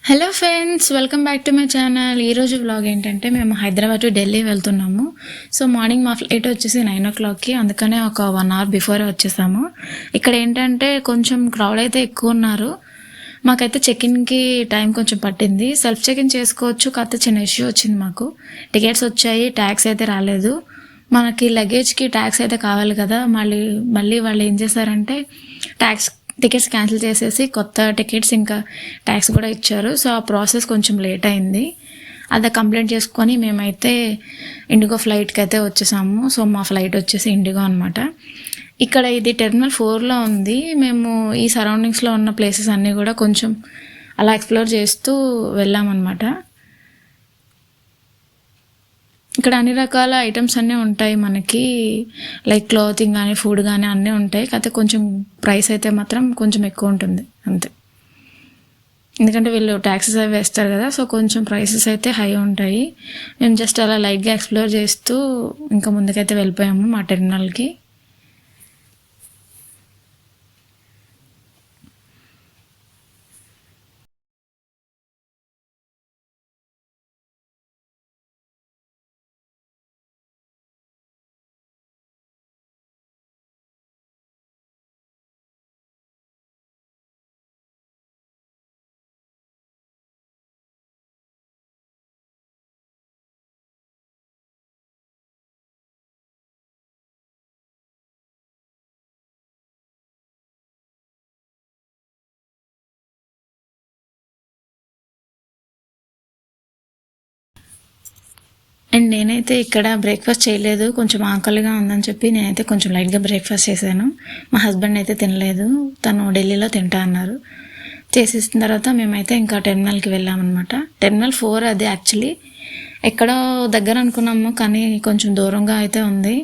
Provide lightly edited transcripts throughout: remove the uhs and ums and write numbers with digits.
Hello friends, welcome back to my channel. ఈరోజు vlog ఏంటంటే మేము హైదరాబాద్ టు ఢిల్లీ వెళ్తున్నాము. సో మార్నింగ్ మా ఫ్లైట్ వచ్చేసి 9 o'clockకి, అందుకనే ఒక 1 hour బిఫోరే వచ్చేసాము. ఇక్కడ ఏంటంటే కొంచెం క్రౌడ్ అయితే ఎక్కువ ఉన్నారు. మాకైతే చెక్-ఇన్కి టైం కొంచెం పట్టింది. సెల్ఫ్ చెక్-ఇన్ చేసుకోవచ్చు, కాకపోతే చిన్న ఇష్యూ వచ్చింది. మాకు టికెట్స్ వచ్చాయి, ట్యాక్స్ అయితే రాలేదు. మనకి లగేజ్కి ట్యాక్స్ అయితే కావాలి కదా. మళ్ళీ వాళ్ళు ఏం చేశారంటే టికెట్స్ క్యాన్సిల్ చేసేసి కొత్త టికెట్స్ ఇంకా ట్యాక్స్ కూడా ఇచ్చారు. సో ఆ ప్రాసెస్ కొంచెం లేట్ అయింది. అదే కంప్లైంట్ చేసుకొని మేమైతే ఇండిగో ఫ్లైట్కి అయితే వచ్చేసాము. సో మా ఫ్లైట్ వచ్చేసి ఇండిగో అనమాట. ఇక్కడ ఇది టెర్మినల్ 4లో ఉంది. మేము ఈ సరౌండింగ్స్లో ఉన్న ప్లేసెస్ అన్నీ కూడా కొంచెం అలా ఎక్స్ప్లోర్ చేస్తూ వెళ్ళామన్నమాట. ఇక్కడ అన్ని రకాల ఐటమ్స్ అన్నీ ఉంటాయి మనకి, లైక్ క్లాతింగ్ కానీ ఫుడ్ కానీ అన్నీ ఉంటాయి. కాకపోతే కొంచెం ప్రైస్ అయితే మాత్రం కొంచెం ఎక్కువ ఉంటుంది అంతే. ఎందుకంటే వీళ్ళు ట్యాక్సెస్ అవి వేస్తారు కదా, సో కొంచెం ప్రైసెస్ అయితే హై ఉంటాయి. మేము జస్ట్ అలా లైట్గా ఎక్స్ప్లోర్ చేస్తూ ఇంకా ముందుకైతే వెళ్ళిపోయాము మా టెర్మినల్కి. అండ్ నేనైతే ఇక్కడ బ్రేక్ఫాస్ట్ చేయలేదు, కొంచెం ఆకలిగా ఉందని చెప్పి నేనైతే కొంచెం లైట్గా బ్రేక్ఫాస్ట్ చేశాను. మా హస్బెండ్ అయితే తినలేదు, తను ఢిల్లీలో తింటా అన్నారు. చేసేసిన తర్వాత మేమైతే ఇంకా టెర్మినల్కి వెళ్ళామన్నమాట. టెర్మినల్ 4 అది యాక్చువల్లీ ఎక్కడో దగ్గర అనుకున్నాము, కానీ కొంచెం దూరంగా అయితే ఉంది.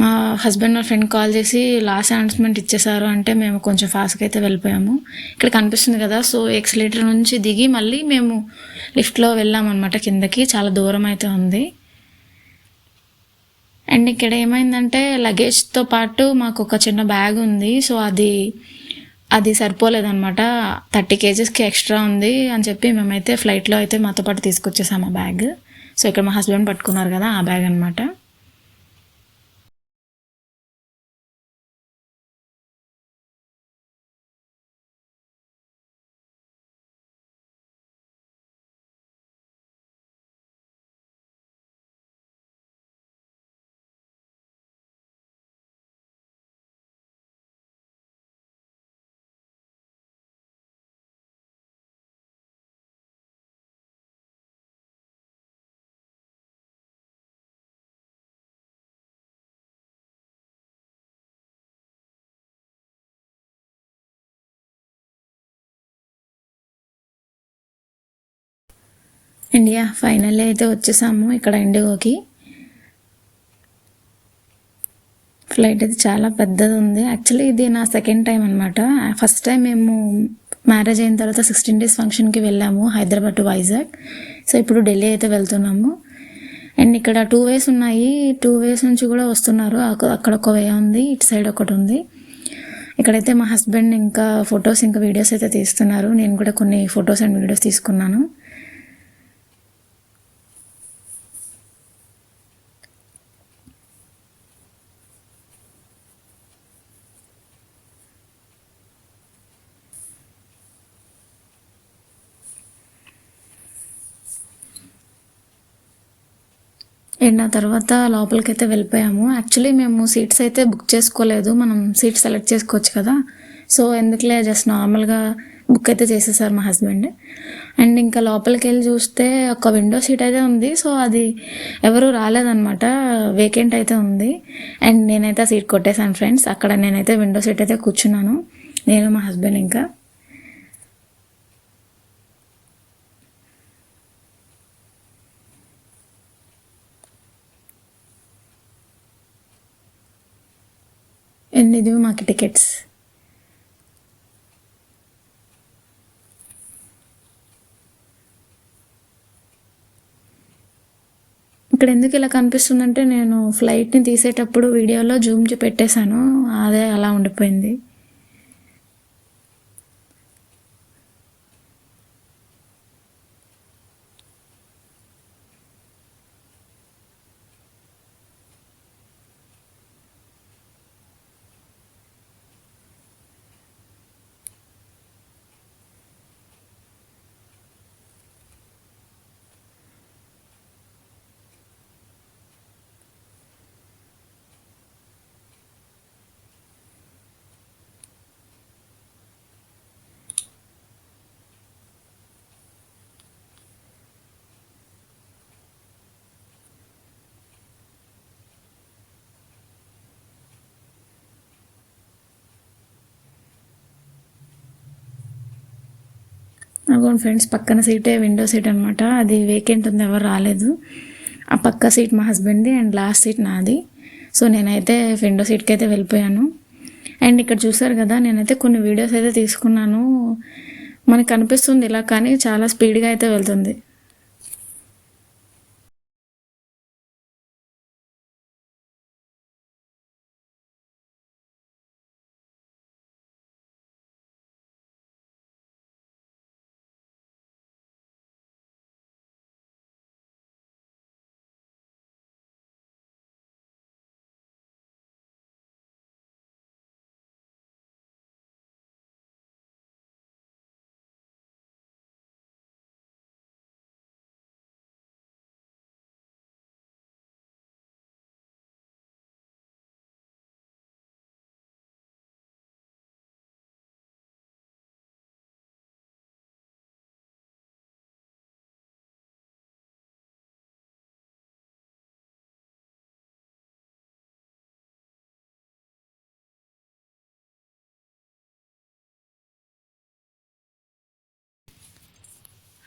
మా హస్బెండ్ మా ఫ్రెండ్ కాల్ చేసి లాస్ట్ అనౌన్స్మెంట్ ఇచ్చేసారు అంటే మేము కొంచెం ఫాస్ట్గా అయితే వెళ్ళిపోయాము. ఇక్కడ కనిపిస్తుంది కదా, సో ఎక్స్లేటర్ నుంచి దిగి మళ్ళీ మేము లిఫ్ట్లో వెళ్ళామన్నమాట కిందకి. చాలా దూరం అయితే ఉంది. అండ్ ఇక్కడ ఏమైందంటే లగేజ్తో పాటు మాకు ఒక చిన్న బ్యాగ్ ఉంది. సో అది సరిపోలేదన్నమాట. 30 kgsకి ఎక్స్ట్రా ఉంది అని చెప్పి మేమైతే ఫ్లైట్లో అయితే మాతో పాటు తీసుకొచ్చేసాము ఆ బ్యాగ్. సో ఇక్కడ మా హస్బెండ్ పట్టుకున్నారు కదా, ఆ బ్యాగ్ అనమాట. ఇండియా ఫైనల్లీ అయితే వచ్చేసాము ఇక్కడ ఇండిగోకి. ఫ్లైట్ అయితే చాలా పెద్దది ఉంది. యాక్చువల్లీ ఇది నా సెకండ్ టైం అనమాట. ఫస్ట్ టైం మేము మ్యారేజ్ అయిన తర్వాత 16 days ఫంక్షన్కి వెళ్ళాము హైదరాబాద్ టు వైజాగ్. సో ఇప్పుడు ఢిల్లీ అయితే వెళ్తున్నాము. అండ్ ఇక్కడ 2 ways ఉన్నాయి, 2 ways నుంచి కూడా వస్తున్నారు. అక్కడ ఒక వే ఉంది, ఇటు సైడ్ ఒకటి ఉంది. ఇక్కడైతే మా హస్బెండ్ ఇంకా ఫొటోస్ ఇంకా వీడియోస్ అయితే తీస్తున్నారు. నేను కూడా కొన్ని ఫొటోస్ అండ్ వీడియోస్ తీసుకున్నాను. అండ్ ఆ తర్వాత లోపలికైతే వెళ్ళిపోయాము. యాక్చువల్లీ మేము సీట్స్ అయితే బుక్ చేసుకోలేదు, మనం సీట్ సెలెక్ట్ చేసుకోవచ్చు కదా. సో ఎందుకులే జస్ట్ నార్మల్గా బుక్ అయితే చేసేసారు మా హస్బెండ్. అండ్ ఇంకా లోపలికి వెళ్ళి చూస్తే ఒక విండో సీట్ అయితే ఉంది. సో అది ఎవరు రాలేదన్నమాట, వేకెంట్ అయితే ఉంది. అండ్ నేనైతే ఆ సీట్ కొట్టేశాను ఫ్రెండ్స్. అక్కడ నేనైతే విండో సీట్ అయితే కూర్చున్నాను, నేను మా హస్బెండ్. ఇంకా ఇది మాకు టికెట్స్. ఇక్కడ ఎందుకు ఇలా కనిపిస్తుందంటే నేను ఫ్లైట్ని తీసేటప్పుడు వీడియోలో జూమ్ పెట్టేశాను, అదే అలా ఉండిపోయింది. అనుకోండి ఫ్రెండ్స్, పక్కన సీటే విండో సీట్ అనమాట. అది వేకెంట్ ఉంది, ఎవరు రాలేదు. ఆ పక్క సీట్ మా హస్బెండ్ది అండ్ లాస్ట్ సీట్ నాది. సో నేనైతే విండో సీట్కి అయితే వెళ్ళిపోయాను. అండ్ ఇక్కడ చూసారు కదా, నేనైతే కొన్ని వీడియోస్ అయితే తీసుకున్నాను. మనకు కనిపిస్తుంది ఇలా, కానీ చాలా స్పీడ్గా అయితే వెళ్తుంది.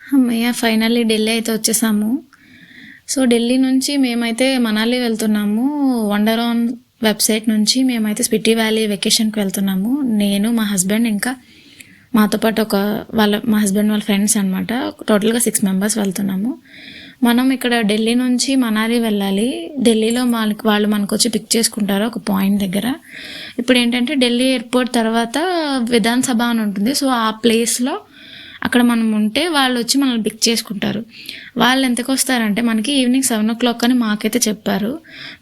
అమ్మయ్య, ఫైనల్లీ ఢిల్లీ అయితే వచ్చేసాము. సో ఢిల్లీ నుంచి మేమైతే మనాలి వెళ్తున్నాము. వండర్ఆన్ వెబ్సైట్ నుంచి మేమైతే స్పిటి వ్యాలీ వెకేషన్కి వెళ్తున్నాము. నేను, మా హస్బెండ్, ఇంకా మాతో పాటు మా హస్బెండ్ వాళ్ళ ఫ్రెండ్స్ అనమాట. టోటల్గా 6 మెంబర్స్ వెళ్తున్నాము. మనం ఇక్కడ ఢిల్లీ నుంచి మనాలి వెళ్ళాలి. ఢిల్లీలో వాళ్ళు మనకు వచ్చి పిక్ చేసుకుంటారు ఒక పాయింట్ దగ్గర. ఇప్పుడు ఏంటంటే ఢిల్లీ ఎయిర్పోర్ట్ తర్వాత విధాన్ సభ అని ఉంటుంది. సో ఆ ప్లేస్లో అక్కడ మనం ఉంటే వాళ్ళు వచ్చి మనల్ని పిక్ చేసుకుంటారు. వాళ్ళు ఎంతకు వస్తారంటే మనకి ఈవినింగ్ 7 o'clock అని మాకైతే చెప్పారు.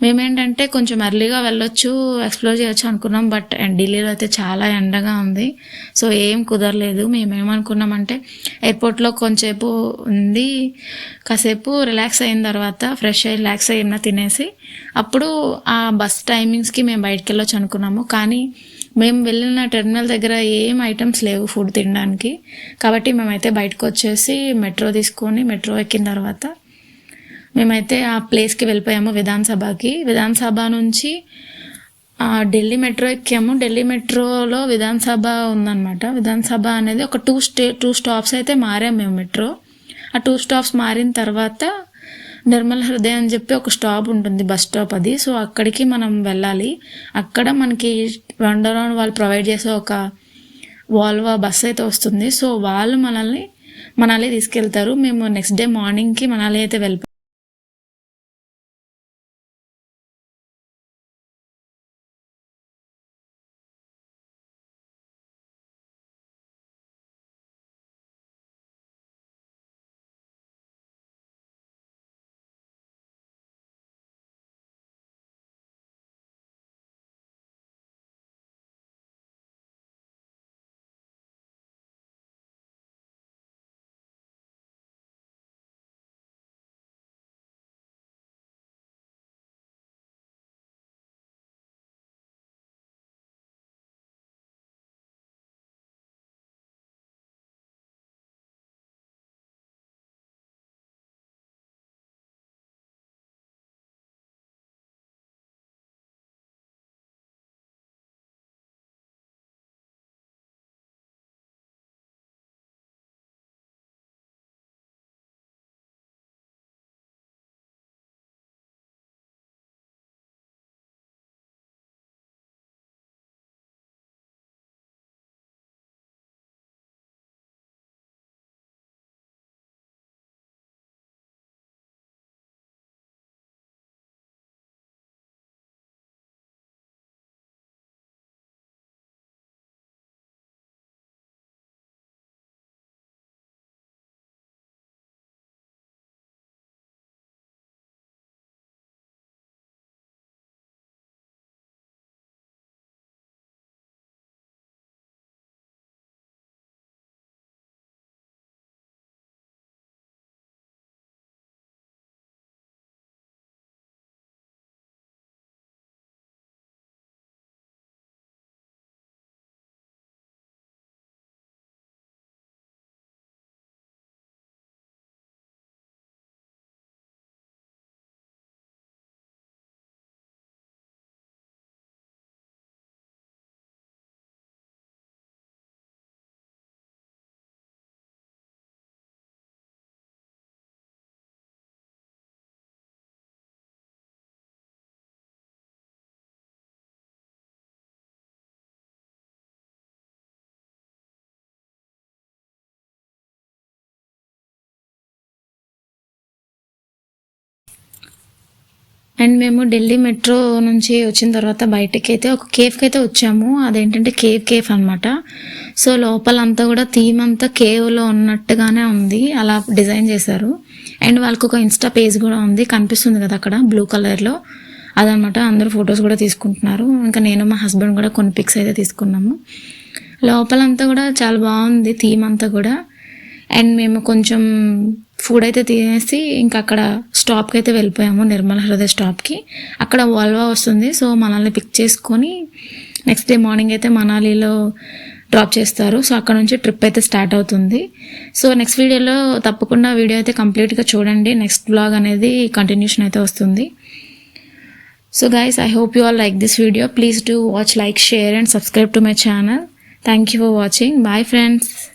మేమేంటంటే కొంచెం ఎర్లీగా వెళ్ళొచ్చు, ఎక్స్ప్లోర్ చేయొచ్చు అనుకున్నాం. బట్ ఢిల్లీలో అయితే చాలా ఎండగా ఉంది. సో ఏం కుదరలేదు. మేమేమనుకున్నామంటే ఎయిర్పోర్ట్లో కొంచెంసేపు ఉంది, కాసేపు రిలాక్స్ అయిన తర్వాత ఫ్రెష్ అయ్యి రిలాక్స్ అయ్యి తినేసి అప్పుడు ఆ బస్ టైమింగ్స్కి మేము బయటకు వెళ్ళొచ్చు అనుకున్నాము. కానీ మేము వెళ్ళిన టెర్మినల్ దగ్గర ఏం ఐటమ్స్ లేవు ఫుడ్ తినడానికి. కాబట్టి మేమైతే బయటకు వచ్చేసి మెట్రో తీసుకొని మెట్రో ఎక్కిన తర్వాత మేమైతే ఆ ప్లేస్కి వెళ్ళిపోయాము, విధాన్ సభకి. విధాన్ సభ నుంచి ఢిల్లీ మెట్రో ఎక్కాము. ఢిల్లీ మెట్రోలో విధాన్ సభ ఉందన్నమాట. విధాన్ సభ అనేది ఒక 2 స్టాప్స్ అయితే మారాము మేము మెట్రో. ఆ 2 స్టాప్స్ మారిన తర్వాత నిర్మల్ హృదయ అని చెప్పి ఒక స్టాప్ ఉంటుంది, బస్ స్టాప్ అది. సో అక్కడికి మనం వెళ్ళాలి. అక్కడ మనకి వండర్ఆన్ వాళ్ళు ప్రొవైడ్ చేసే ఒక వాల్వా బస్ అయితే వస్తుంది. సో వాళ్ళు మనాలి తీసుకెళ్తారు. మేము నెక్స్ట్ డే మార్నింగ్కి మనాలి అయితే వెళ్ళిపోయాం. అండ్ మేము ఢిల్లీ మెట్రో నుంచి వచ్చిన తర్వాత బయటకి అయితే ఒక కేవ్కి అయితే వచ్చాము. అదేంటంటే కేవ్ అనమాట. సో లోపలంతా కూడా థీమ్ అంతా కేవ్లో ఉన్నట్టుగానే ఉంది, అలా డిజైన్ చేశారు. అండ్ వాళ్ళకి ఒక ఇన్స్టా పేజ్ కూడా ఉంది, కనిపిస్తుంది కదా అక్కడ బ్లూ కలర్లో, అదనమాట. అందరూ ఫొటోస్ కూడా తీసుకుంటున్నారు. ఇంకా నేను మా హస్బెండ్ కూడా కొన్ని పిక్స్ అయితే తీసుకున్నాము. లోపలంతా కూడా చాలా బాగుంది థీమ్ అంతా కూడా. అండ్ మేము కొంచెం ఫుడ్ అయితే తినేసి ఇంకా అక్కడ స్టాప్కి అయితే వెళ్ళిపోయాము, నిర్మల హృదయ స్టాప్కి. అక్కడ వాల్వా వస్తుంది, సో మనల్ని పిక్ చేసుకొని నెక్స్ట్ డే మార్నింగ్ అయితే మనాలిలో డ్రాప్ చేస్తారు. సో అక్కడ నుంచి ట్రిప్ అయితే స్టార్ట్ అవుతుంది. సో నెక్స్ట్ వీడియోలో తప్పకుండా వీడియో అయితే కంప్లీట్గా చూడండి. నెక్స్ట్ వ్లాగ్ అనేది కంటిన్యూషన్ అయితే వస్తుంది. So guys, I hope you all like this video. Please do watch, like, share and subscribe to my channel. Thank you for watching. Bye friends.